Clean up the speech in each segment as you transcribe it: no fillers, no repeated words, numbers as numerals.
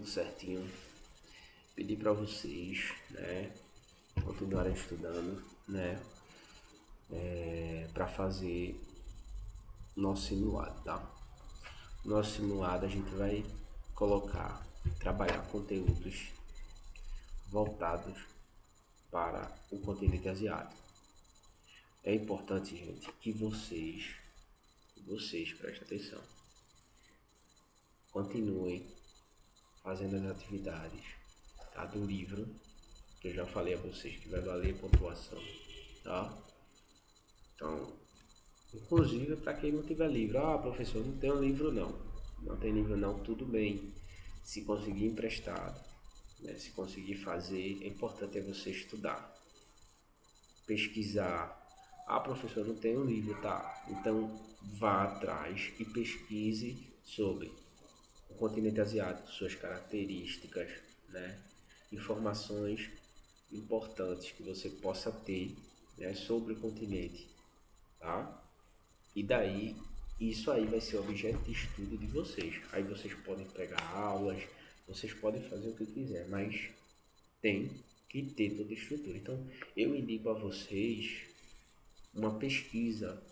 tudo certinho. Pedir para vocês, né, continuarem estudando, né, para fazer nosso simulado, tá? Nosso simulado a gente vai trabalhar conteúdos voltados para o continente asiático. É importante, gente, que vocês prestem atenção, continuem fazendo as atividades, tá, do livro, que eu já falei a vocês que vai valer pontuação, tá? Então, inclusive para quem não tiver livro, professor, não tem um livro não tem livro não, tudo bem, se conseguir emprestado, né? Se conseguir fazer, é importante você estudar, pesquisar. Professor, não tem um livro, tá? Então vá atrás e pesquise sobre o continente asiático, suas características, né? Informações importantes que você possa ter, né, sobre o continente, tá? E daí, isso aí vai ser objeto de estudo de vocês. Aí vocês podem pegar aulas, vocês podem fazer o que quiser, mas tem que ter toda a estrutura. Então, eu indico a vocês uma pesquisa,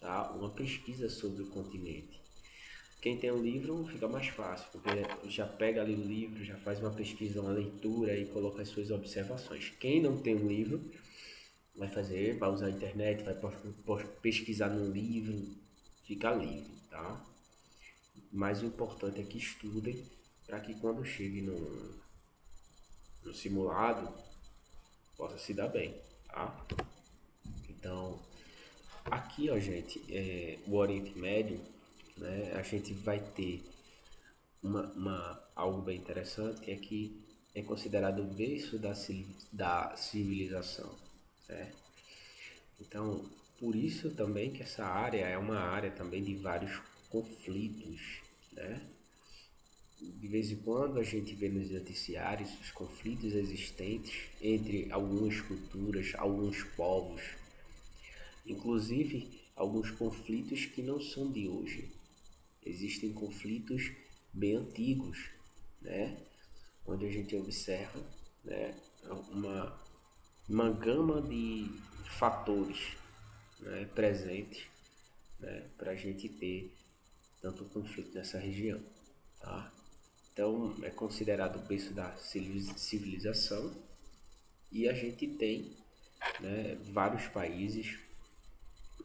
tá? Uma pesquisa sobre o continente. Quem tem um livro fica mais fácil, porque já pega ali o livro, já faz uma pesquisa, uma leitura e coloca as suas observações. Quem não tem um livro, vai usar a internet, vai pesquisar num livro, fica livre, tá? Mas o importante é que estudem para que quando chegue no simulado possa se dar bem, tá? Então, aqui, ó, gente, o Oriente Médio, né? A gente vai ter algo bem interessante, é que é considerado o berço da civilização, certo? Então, por isso também que essa área é uma área também de vários conflitos, né? De vez em quando a gente vê nos noticiários os conflitos existentes entre algumas culturas, alguns povos, inclusive alguns conflitos que não são de hoje. Existem conflitos bem antigos, né? Onde a gente observa, né, uma gama de fatores, né, presentes, né, para a gente ter tanto conflito nessa região, tá? Então é considerado o berço da civilização e a gente tem, né, vários países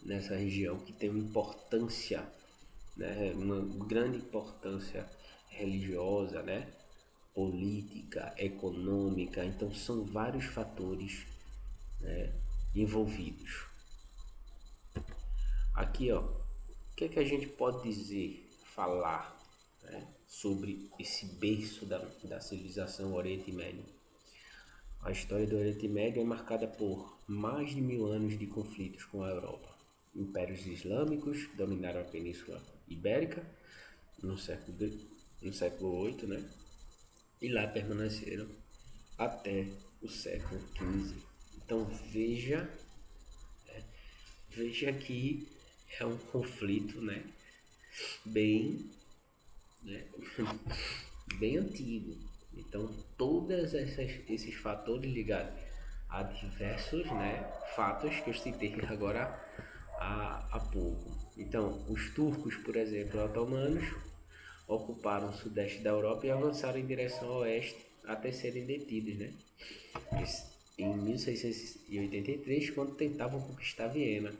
nessa região que tem uma importância, né, uma grande importância religiosa, né, política, econômica. Então são vários fatores, né, envolvidos. Aqui, ó, o que é que a gente pode dizer, falar, né, sobre esse berço da civilização Oriente Médio? A história do Oriente Médio é marcada por mais de 1000 anos de conflitos com a Europa. Impérios islâmicos dominaram a Península Ibérica no século VIII, né? E lá permaneceram até o século XV. Então veja que é um conflito, né? Bem, né? Bem antigo. Então todos esses fatores ligados a diversos, né, fatos que eu citei agora há pouco. Então os turcos, por exemplo, otomanos, ocuparam o sudeste da Europa e avançaram em direção ao oeste até serem detidos, né? Em 1683, quando tentavam conquistar Viena,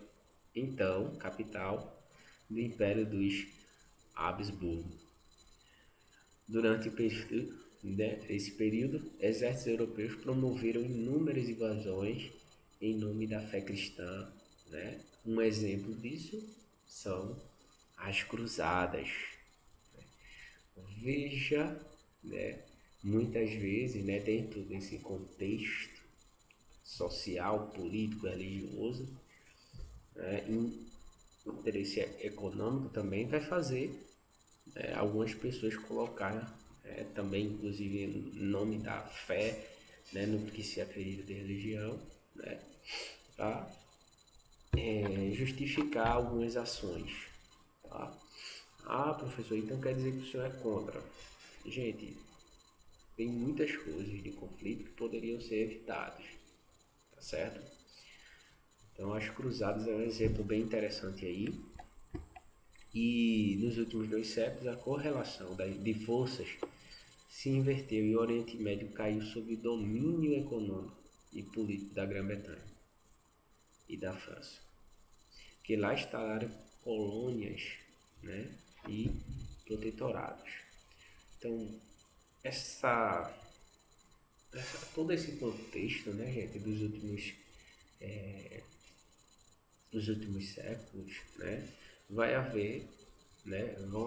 então capital do Império dos Habsburgo. Durante esse período, exércitos europeus promoveram inúmeras invasões em nome da fé cristã, né? Um exemplo disso são as cruzadas. Veja, né, muitas vezes, né, dentro desse contexto social, político, religioso, né, interesse econômico também vai fazer, algumas pessoas colocar, também, inclusive, em nome da fé, né, no que se acredita de religião, né, para justificar algumas ações. Tá? Professor, então quer dizer que o senhor é contra? Gente, tem muitas coisas de conflito que poderiam ser evitadas, tá certo? Então as cruzadas é um exemplo bem interessante aí. E nos últimos 2 séculos a correlação de forças se inverteu e o Oriente Médio caiu sob domínio econômico e político da Grã-Bretanha e da França, que lá instalaram colônias, né, e protetorados. Então, essa, todo esse contexto, né, gente, dos últimos séculos, né, vão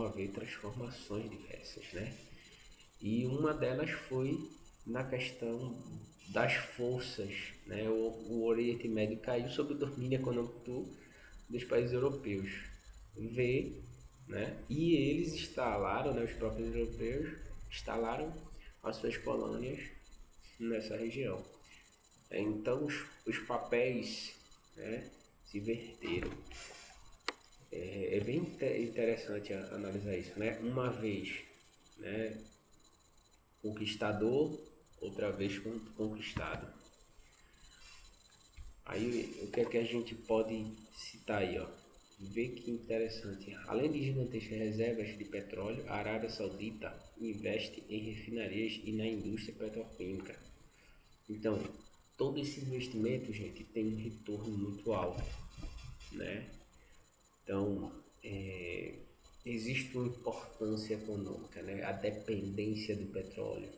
haver transformações diversas, né? E uma delas foi na questão das forças, né? O Oriente Médio caiu sob o domínio econômico dos países europeus, né? E eles instalaram, né, os próprios europeus instalaram as suas colônias nessa região. Então os papéis, né, se inverteram. É bem interessante analisar isso, né? Uma vez, né, conquistador, outra vez conquistado. Aí o que é que a gente pode citar aí, ó? Vê que interessante. Além de gigantescas reservas de petróleo, a Arábia Saudita investe em refinarias e na indústria petroquímica. Então, todo esse investimento, gente, tem um retorno muito alto, né? Então, existe uma importância econômica, né? A dependência do petróleo.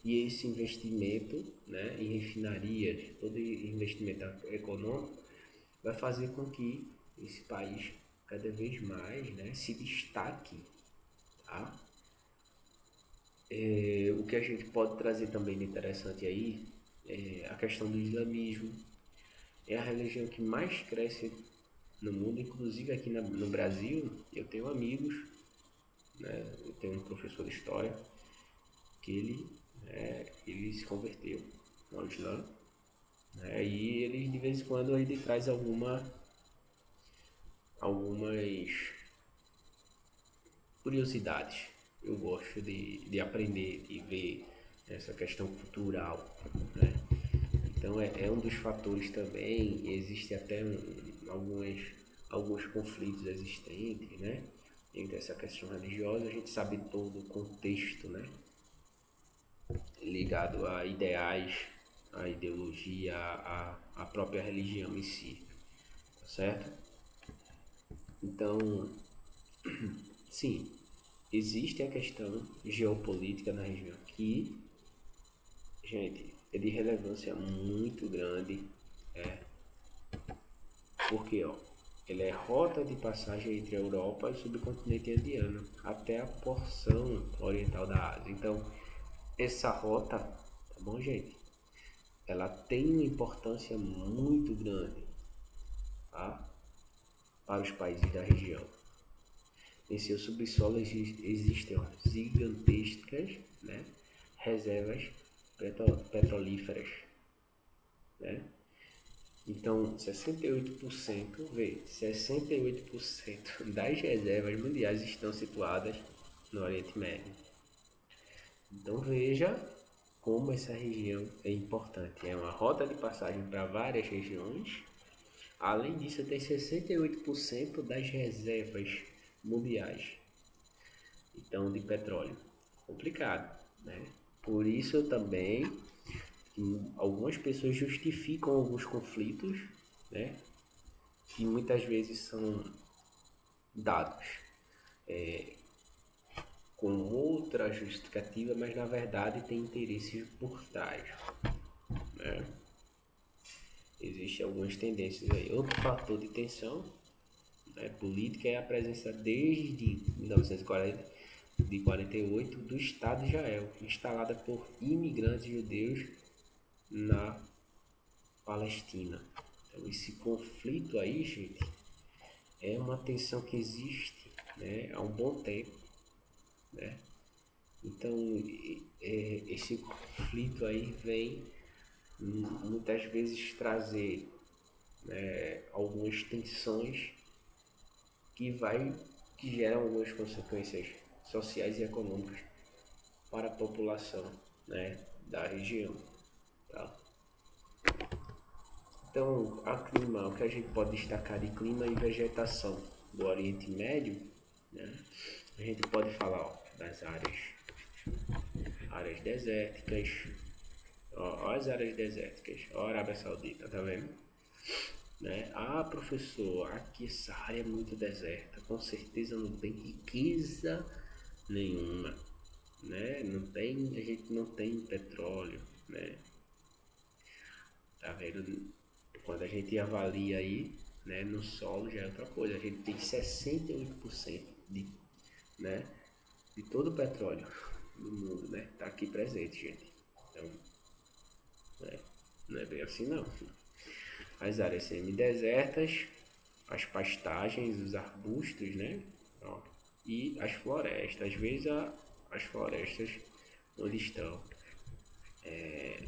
E esse investimento, né, em refinarias, todo investimento econômico, vai fazer com que esse país cada vez mais, né, se destaque. Tá? O que a gente pode trazer também de interessante aí é a questão do islamismo. É a religião que mais cresce no mundo, inclusive aqui no Brasil. Eu tenho amigos, né, eu tenho um professor de história que ele se converteu ao Islã, né, e ele de vez em quando ele traz algumas curiosidades. Eu gosto de aprender, de ver essa questão cultural, né? Então é um dos fatores também. Existe até alguns conflitos existentes, né, entre essa questão religiosa. A gente sabe todo o contexto, né, ligado a ideais, a ideologia, a própria religião em si, tá certo? Então, sim, existe a questão geopolítica na região que, gente, é de relevância muito grande, porque, ó, ele é rota de passagem entre a Europa e o subcontinente indiano, até a porção oriental da Ásia. Então, essa rota, tá bom, gente? Ela tem uma importância muito grande, tá? Para os países da região. Em seu subsolo existem, ó, gigantescas, né, reservas petrolíferas, né? Então, 68% das reservas mundiais estão situadas no Oriente Médio. Então, veja como essa região é importante. É uma rota de passagem para várias regiões. Além disso, tem 68% das reservas mundiais, então, de petróleo. Complicado, né? Por isso também algumas pessoas justificam alguns conflitos, né, que muitas vezes são dados com outra justificativa, mas na verdade tem interesses por trás, né? Existem algumas tendências aí. Outro fator de tensão, né, política é a presença desde 1948 do Estado de Israel, instalada por imigrantes judeus na Palestina. Então, esse conflito aí, gente, é uma tensão que existe, né, há um bom tempo, né? Então, esse conflito aí vem muitas vezes trazer, né, algumas tensões que geram algumas consequências sociais e econômicas para a população, né, da região, tá? Então, a clima, o que a gente pode destacar de clima e vegetação do Oriente Médio, né? A gente pode falar, ó, das áreas desérticas, ó, as áreas desérticas, ó, a Arábia Saudita, tá vendo? Né? Ah, professor, aqui essa área é muito deserta, com certeza não tem riqueza nenhuma, né? Não tem, a gente não tem petróleo, né? Tá vendo? Quando a gente avalia aí, né, no solo já é outra coisa. A gente tem 68% né, de todo o petróleo do mundo, né? Tá aqui presente, gente. Então, né, não é bem assim não. As áreas semidesertas, as pastagens, os arbustos, né? Ó, e as florestas. Às vezes as florestas onde estão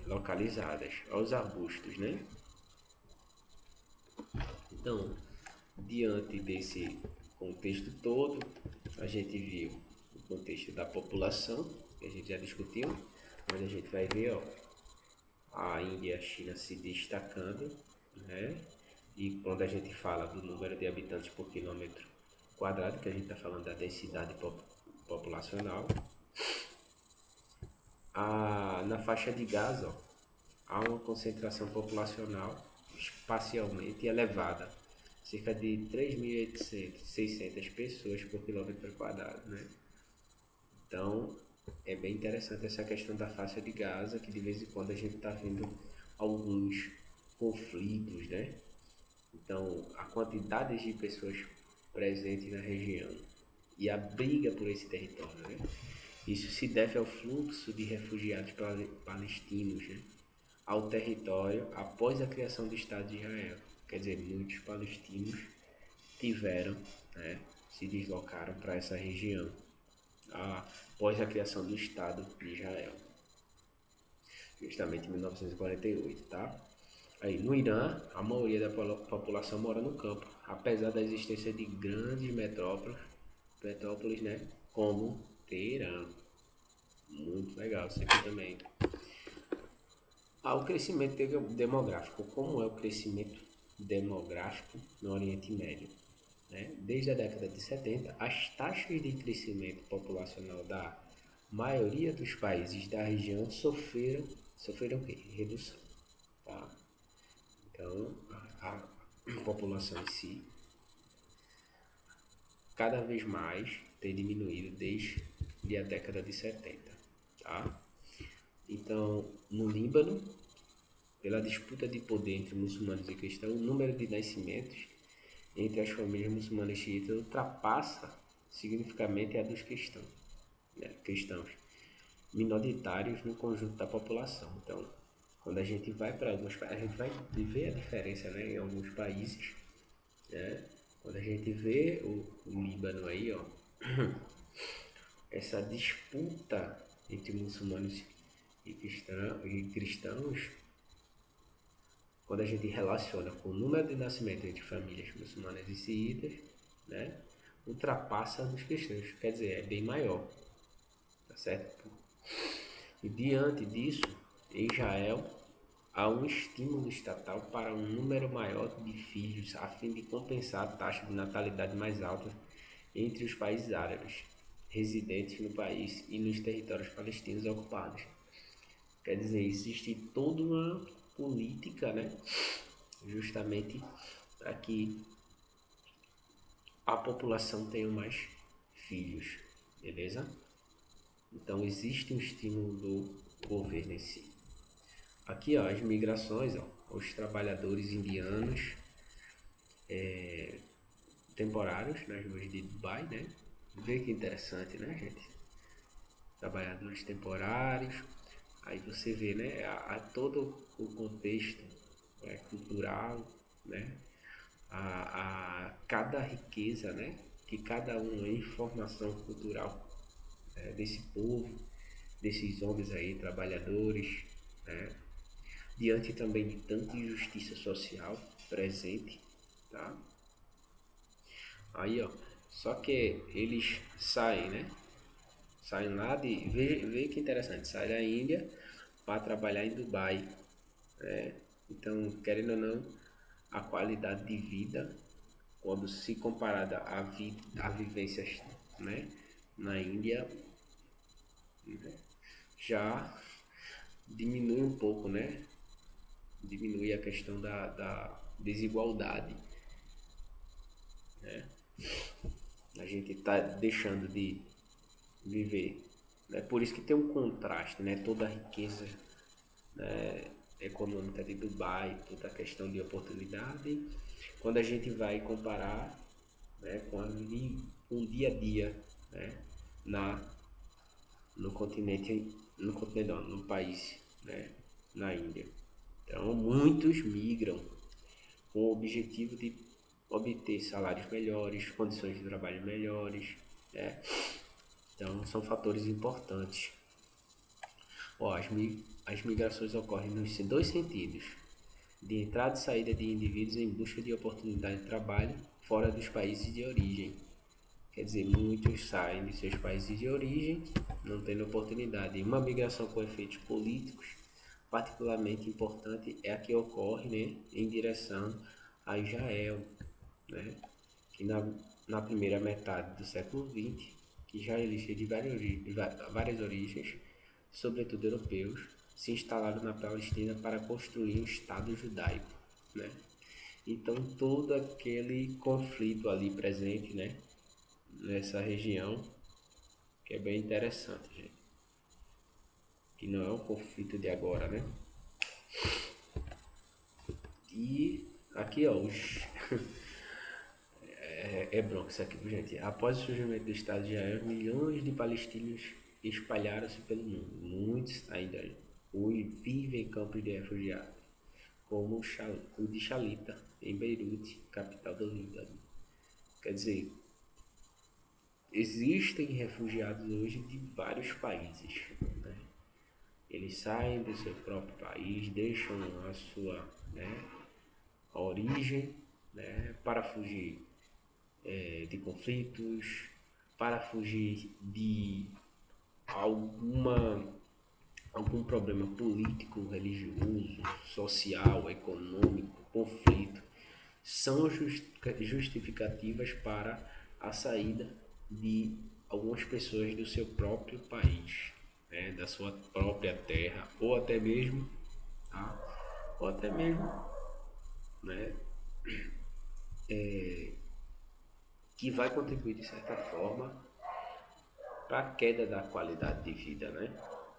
localizadas, aos arbustos, né? Então, diante desse contexto todo, a gente viu o contexto da população, que a gente já discutiu, mas a gente vai ver, ó, a Índia e a China se destacando, né? E quando a gente fala do número de habitantes por quilômetro quadrado, que a gente está falando da densidade populacional, na faixa de Gaza, ó, há uma concentração populacional espacialmente elevada, cerca de 3.600 pessoas por quilômetro quadrado, né? Então, é bem interessante essa questão da faixa de Gaza, que de vez em quando a gente está vendo alguns conflitos, né? Então, a quantidade de pessoas presentes na região e a briga por esse território, né? Isso se deve ao fluxo de refugiados palestinos, né, ao território após a criação do Estado de Israel. Quer dizer, muitos palestinos tiveram, né, se deslocaram para essa região após a criação do Estado de Israel, justamente em 1948, tá? Aí, no Irã, a maioria da população mora no campo, apesar da existência de grandes metrópoles, né, como Teherã. Muito legal isso aqui também. O crescimento demográfico. Como é o crescimento demográfico no Oriente Médio? Né? Desde a década de 70, as taxas de crescimento populacional da maioria dos países da região sofreram o quê? Redução. Tá? Então, a população em si cada vez mais tem diminuído desde a década de 70. Tá? Então, no Líbano, pela disputa de poder entre muçulmanos e cristãos, o número de nascimentos entre as famílias muçulmanas e xiitas ultrapassa significativamente a dos cristãos, né? Cristãos minoritários no conjunto da população. Então, quando a gente vai para alguns países, a gente vai ver a diferença, né, em alguns países, né? Quando a gente vê o Líbano aí, ó, essa disputa entre muçulmanos e cristãos, quando a gente relaciona com o número de nascimento entre famílias muçulmanas e xiitas, né, ultrapassa nos cristãos, quer dizer, é bem maior, tá certo? E diante disso, em Israel há um estímulo estatal para um número maior de filhos a fim de compensar a taxa de natalidade mais alta entre os países árabes residentes no país e nos territórios palestinos ocupados. Quer dizer, existe toda uma política, né, justamente para que a população tenha mais filhos, beleza? Então existe um estímulo do governo em si. Aqui, ó, as migrações, ó, os trabalhadores indianos temporários nas ruas de Dubai, né? Vê que interessante, né, gente? Trabalhadores temporários. Aí você vê, né, todo o contexto cultural, né? Cada riqueza, né? Que cada um é informação cultural desse povo, desses homens aí, trabalhadores, né? Diante também de tanta injustiça social presente, tá? Aí, ó, só que eles saem, né? Saem lá de. Vê que interessante, sai da Índia para trabalhar em Dubai. Né? Então, querendo ou não, a qualidade de vida, quando se comparada a vivências, né, na Índia, né, já diminui um pouco, né? Diminui a questão da desigualdade, né? A gente está deixando de viver, né? Por isso que tem um contraste, né? Toda a riqueza, né, econômica de Dubai, toda a questão de oportunidade, quando a gente vai comparar, né, com o dia a dia, né, na, no continente não, no país, né, na Índia. Então, muitos migram com o objetivo de obter salários melhores, condições de trabalho melhores, né? Então, são fatores importantes. Ó, as migrações ocorrem nos dois sentidos: de entrada e saída de indivíduos em busca de oportunidade de trabalho fora dos países de origem. Quer dizer, muitos saem de seus países de origem, não tendo oportunidade. E uma migração com efeitos políticos particularmente importante é a que ocorre, né, em direção a Israel, né, que na primeira metade do século XX, que israelitas de várias origens, sobretudo europeus, se instalaram na Palestina para construir um Estado judaico, né? Então todo aquele conflito ali presente, né, nessa região, que é bem interessante, gente, que não é um conflito de agora, né? E aqui, ó, é bronco isso aqui, gente. Após o surgimento do Estado de Israel, milhões de palestinos espalharam-se pelo mundo. Muitos ainda hoje vivem em campos de refugiados, como o de Shalita, em Beirute, capital do Líbano. Quer dizer, existem refugiados hoje de vários países, né? Eles saem do seu próprio país, deixam a sua, né, a origem, né, para fugir de conflitos, para fugir de alguma, algum problema político, religioso, social, econômico, conflito. São justificativas para a saída de algumas pessoas do seu próprio país, né, da sua própria terra, ou até mesmo, tá? Ou até mesmo, né, que vai contribuir de certa forma para a queda da qualidade de vida, né?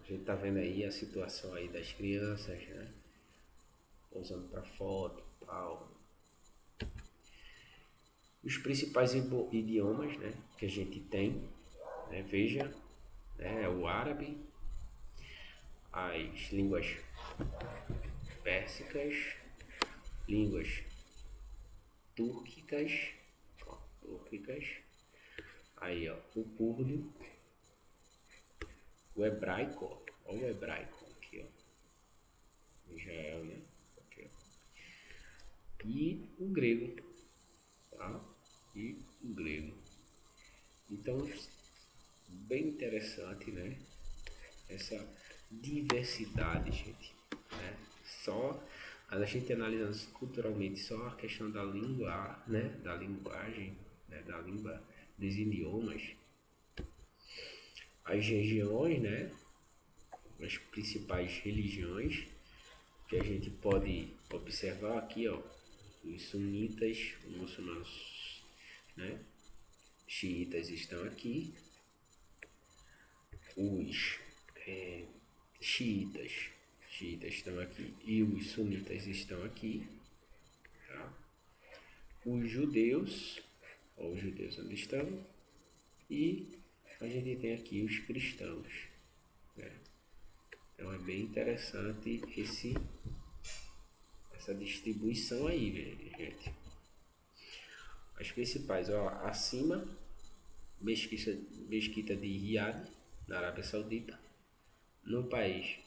A gente tá vendo aí a situação aí das crianças, né? Usando para foto e tal. Os principais idiomas, né, que a gente tem, né, veja, né, é o árabe, as línguas pérsicas, línguas túrquicas, ó, túrquicas, aí ó, o curdo, o hebraico, ó, o hebraico aqui, ó, Israel, né, aqui, ó, e o grego, tá? E o grego. Então, bem interessante, né? Essa diversidade, gente, né? Só a gente analisando culturalmente só a questão da língua, né? Da linguagem, né? Da língua, dos idiomas, as regiões, né? As principais religiões que a gente pode observar aqui, ó, os sunitas, os muçulmanos, né? Xiitas estão aqui, os é, xiitas, xiitas estão aqui e os sunitas estão aqui, tá? Os judeus, ou os judeus onde estão, e a gente tem aqui os cristãos, né? Então é bem interessante essa distribuição aí, gente. As principais, ó, acima, Mesquita de Riad, na Arábia Saudita. No país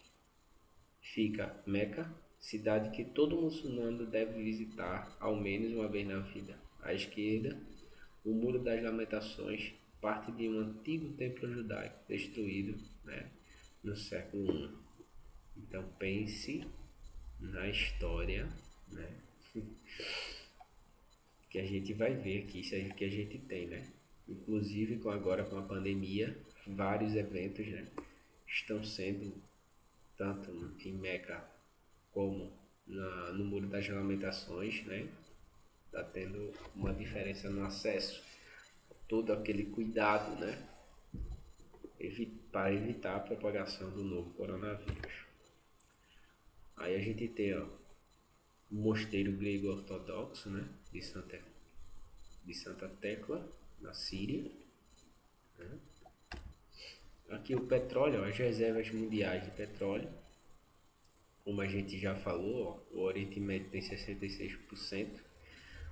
fica Meca, cidade que todo muçulmano deve visitar ao menos uma vez na vida. À esquerda, o Muro das Lamentações, parte de um antigo templo judaico destruído, né, no século I. Então pense na história, né, que a gente vai ver aqui, isso aí que a gente tem, né? Inclusive agora com a pandemia, vários eventos, né, estão sendo tanto em Meca como no Muro das Lamentações, né? Está tendo uma diferença no acesso, todo aquele cuidado, né? Para evitar a propagação do novo coronavírus. Aí a gente tem ó, o mosteiro grego ortodoxo, né? De Santa Tecla, na Síria. Né? Aqui o petróleo, ó, as reservas mundiais de petróleo. Como a gente já falou, ó, o Oriente Médio tem 66%.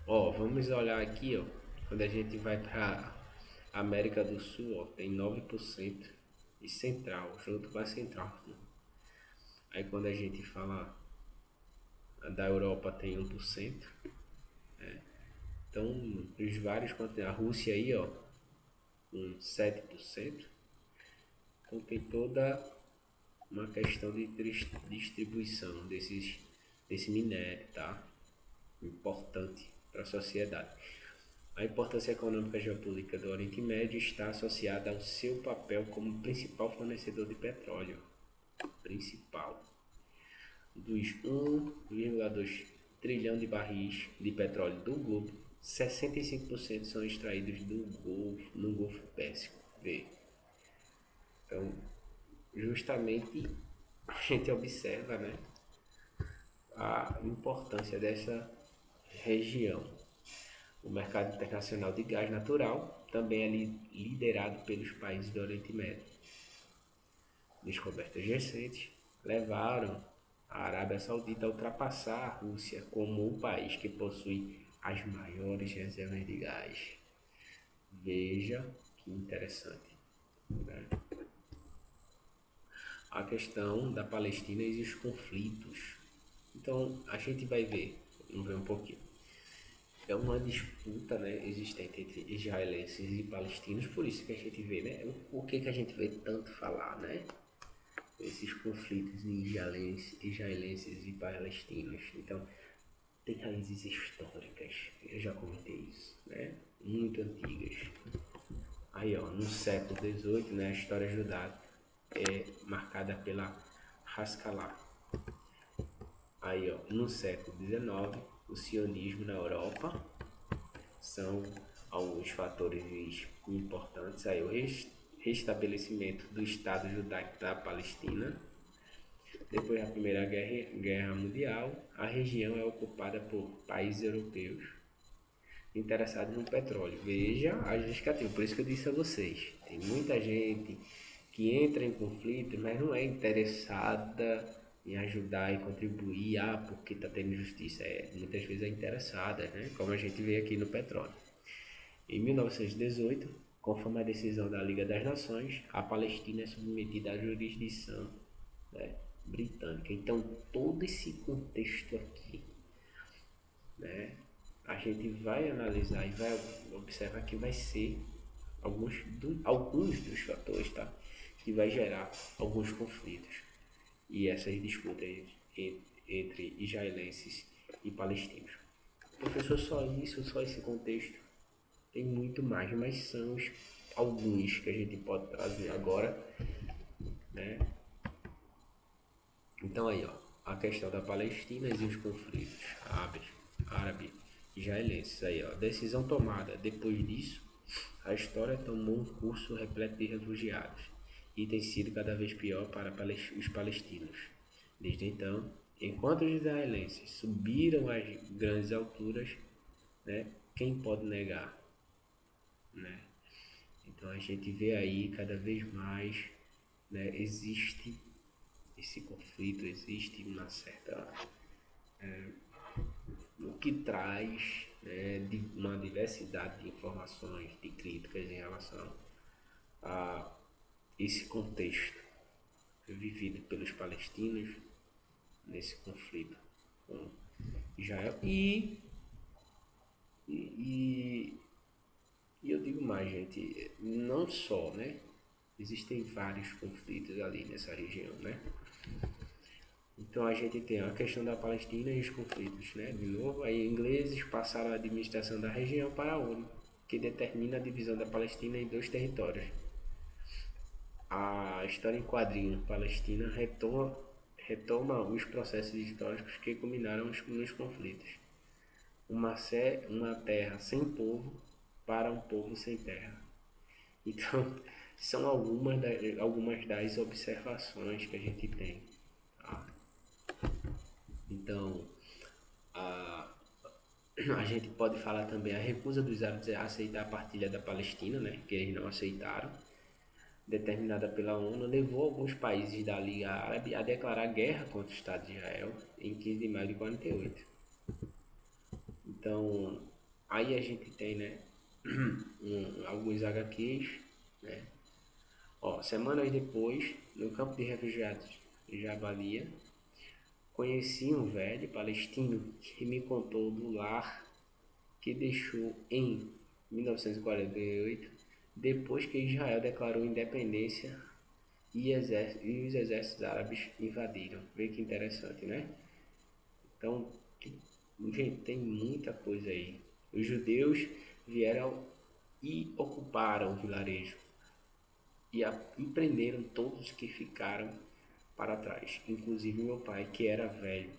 Ó, vamos olhar aqui, ó, quando a gente vai para América do Sul, ó, tem 9%. E Central, junto com a Central. Né? Aí quando a gente fala da Europa tem 1%. Né? Então, os vários continentes, a Rússia aí, ó, com 7%. Então tem toda uma questão de distribuição desse minério, tá? Importante para a sociedade. A importância econômica e geopolítica do Oriente Médio está associada ao seu papel como principal fornecedor de petróleo. Principal. Dos 1,2 trilhão de barris de petróleo do globo, 65% são extraídos no Golfo Pérsico. Vê. Então, justamente a gente observa, né, a importância dessa região. O mercado internacional de gás natural também é liderado pelos países do Oriente Médio. Descobertas recentes levaram a Arábia Saudita a ultrapassar a Rússia como o país que possui as maiores reservas de gás. Veja que interessante. Né? A questão da Palestina e os conflitos. Então a gente vai ver, vamos ver um pouquinho. É uma disputa, né, existente entre israelenses e palestinos, por isso que a gente vê, né, o que a gente vê tanto falar, né, esses conflitos israelenses e palestinos. Então tem raízes históricas, eu já comentei isso, né, muito antigas. Aí ó, no século XVIII, né, a história judaica é marcada pela Haskalah. Aí ó, no século XIX, o sionismo na Europa são alguns fatores importantes. Aí o restabelecimento do Estado judaico da Palestina. Depois da Primeira Guerra Mundial, a região é ocupada por países europeus interessados no petróleo. Veja a justificativa, por isso que eu disse a vocês. Tem muita gente que entra em conflito, mas não é interessada em ajudar e contribuir, porque está tendo injustiça. Muitas vezes é interessada, né? Como a gente vê aqui no petróleo. Em 1918, conforme a decisão da Liga das Nações, a Palestina é submetida à jurisdição, né, britânica. Então, todo esse contexto aqui, né, a gente vai analisar e vai observar que vai ser alguns dos fatores, tá, que vai gerar alguns conflitos e essas disputas entre israelenses e palestinos. Professor, só isso, só esse contexto? Tem muito mais, mas são alguns que a gente pode trazer agora, né? Então aí, ó, a questão da Palestina e os conflitos árabe israelenses aí, ó, decisão tomada. Depois disso, a história tomou um curso repleto de refugiados e tem sido cada vez pior para os palestinos. Desde então, enquanto os israelenses subiram às grandes alturas, né, quem pode negar, né? Então a gente vê aí cada vez mais, né, existe esse conflito, existe uma certa o que traz, né, uma diversidade de informações, de críticas em relação a esse contexto vivido pelos palestinos nesse conflito com Israel e E eu digo mais, gente, não só, né? Existem vários conflitos ali nessa região, né? Então a gente tem a questão da Palestina e os conflitos, né? De novo, aí ingleses passaram a administração da região para a ONU, que determina a divisão da Palestina em dois territórios. A história em quadrinho Palestina retoma os processos históricos que culminaram nos conflitos. Uma terra sem povo para um povo sem terra. Então, são algumas das observações que a gente tem. Tá? Então, a, a gente pode falar também a recusa dos árabes a aceitar a partilha da Palestina, né, que eles não aceitaram, determinada pela ONU, levou alguns países da Liga Árabe a declarar guerra contra o Estado de Israel em 15 de maio de 48. Então, aí a gente tem, né, alguns HQs, né? Ó, semanas depois, no campo de refugiados de Jabalia, conheci um velho palestino que me contou do lar que deixou em 1948, depois que Israel declarou independência e os exércitos árabes invadiram. Vê que interessante, né? Então, gente, tem muita coisa aí. Os judeus vieram e ocuparam o vilarejo e prenderam todos que ficaram para trás, inclusive meu pai, que era velho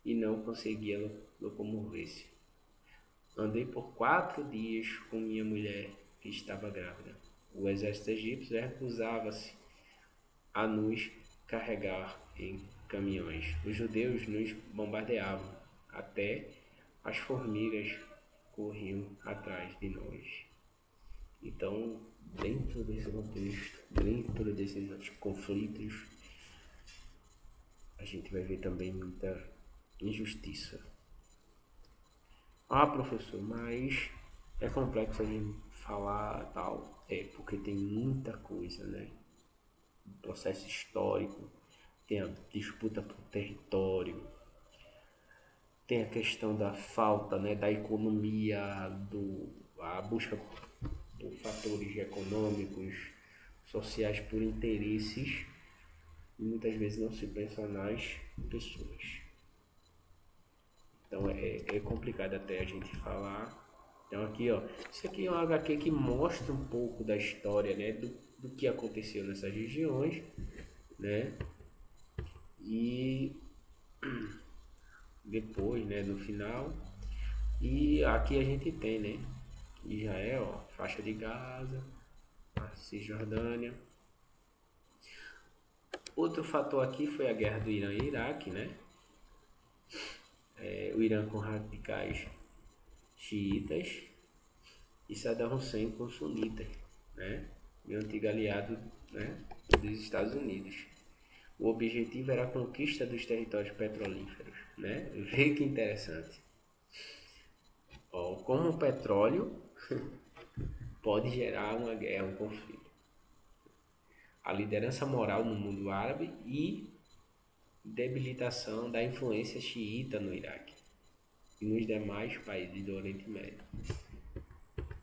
e não conseguia locomover-se. Andei por 4 dias com minha mulher, que estava grávida. O exército egípcio recusava-se a nos carregar em caminhões. Os judeus nos bombardeavam, até as formigas corriam atrás de nós. Então, dentro desse contexto, dentro desses conflitos, a gente vai ver também muita injustiça. Ah, professor, mas é complexo a gente falar tal. É, porque tem muita coisa, né? Processo histórico, tem a disputa por território, tem a questão da falta, né, da economia, a busca por fatores econômicos, sociais por interesses e muitas vezes não se pensa nas pessoas. Então é complicado até a gente falar. Então aqui, ó, isso aqui é um HQ que mostra um pouco da história, né, do que aconteceu nessas regiões, né? E depois, né, no final. E aqui a gente tem, né, Israel, ó, faixa de Gaza, a Cisjordânia. Outro fator aqui foi a guerra do Irã e Iraque, né? O Irã com radicais xiitas e Saddam Hussein com sunitas, né? Meu antigo aliado, né, dos Estados Unidos. O objetivo era a conquista dos territórios petrolíferos, né? Vê que interessante. Ó, como o petróleo pode gerar uma guerra, um conflito. A liderança moral no mundo árabe e debilitação da influência xiita no Iraque e nos demais países do Oriente Médio.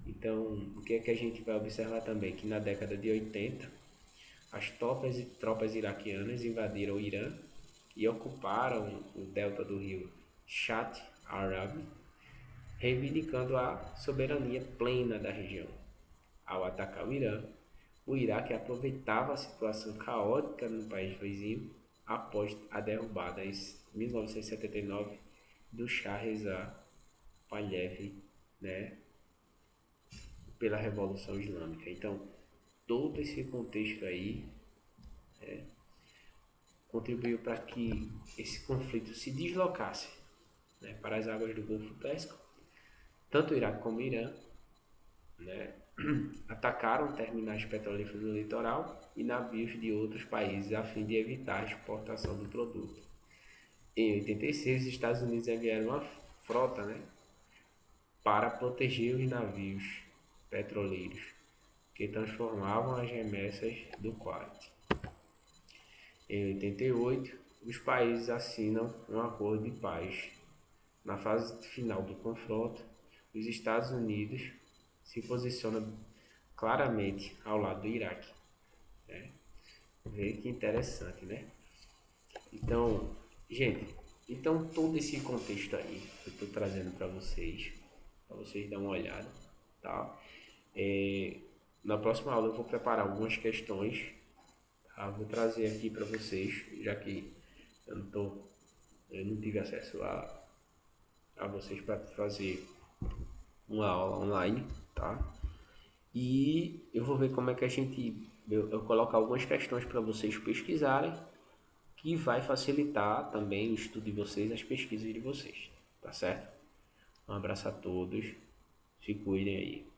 Então, o que é que a gente vai observar também? Que na década de 80, as tropas iraquianas invadiram o Irã e ocuparam o delta do rio Shat Arab, reivindicando a soberania plena da região. Ao atacar o Iraque aproveitava a situação caótica no país vizinho após a derrubada em 1979 do Shah Reza Pahlavi, né, pela Revolução Islâmica. Então, todo esse contexto aí contribuiu para que esse conflito se deslocasse, né, para as águas do Golfo Pérsico. Tanto o Iraque como o Irã, né, atacaram terminais petrolíferos no litoral e navios de outros países a fim de evitar a exportação do produto. Em 86, os Estados Unidos enviaram uma frota, né, para proteger os navios petroleiros que transformavam as remessas do Kuwait. Em 88, os países assinam um acordo de paz. Na fase final do confronto, os Estados Unidos se posiciona claramente ao lado do Iraque, né? Vê que interessante, né? Então, gente, então todo esse contexto aí que eu estou trazendo para vocês dar uma olhada, tá? É, na próxima aula eu vou preparar algumas questões, tá? Vou trazer aqui para vocês, já que eu não, tô, eu não tive acesso a vocês para fazer uma aula online, tá? E eu vou ver como é que a gente. Eu coloco algumas questões para vocês pesquisarem, que vai facilitar também o estudo de vocês, as pesquisas de vocês, tá certo? Um abraço a todos, se cuidem aí.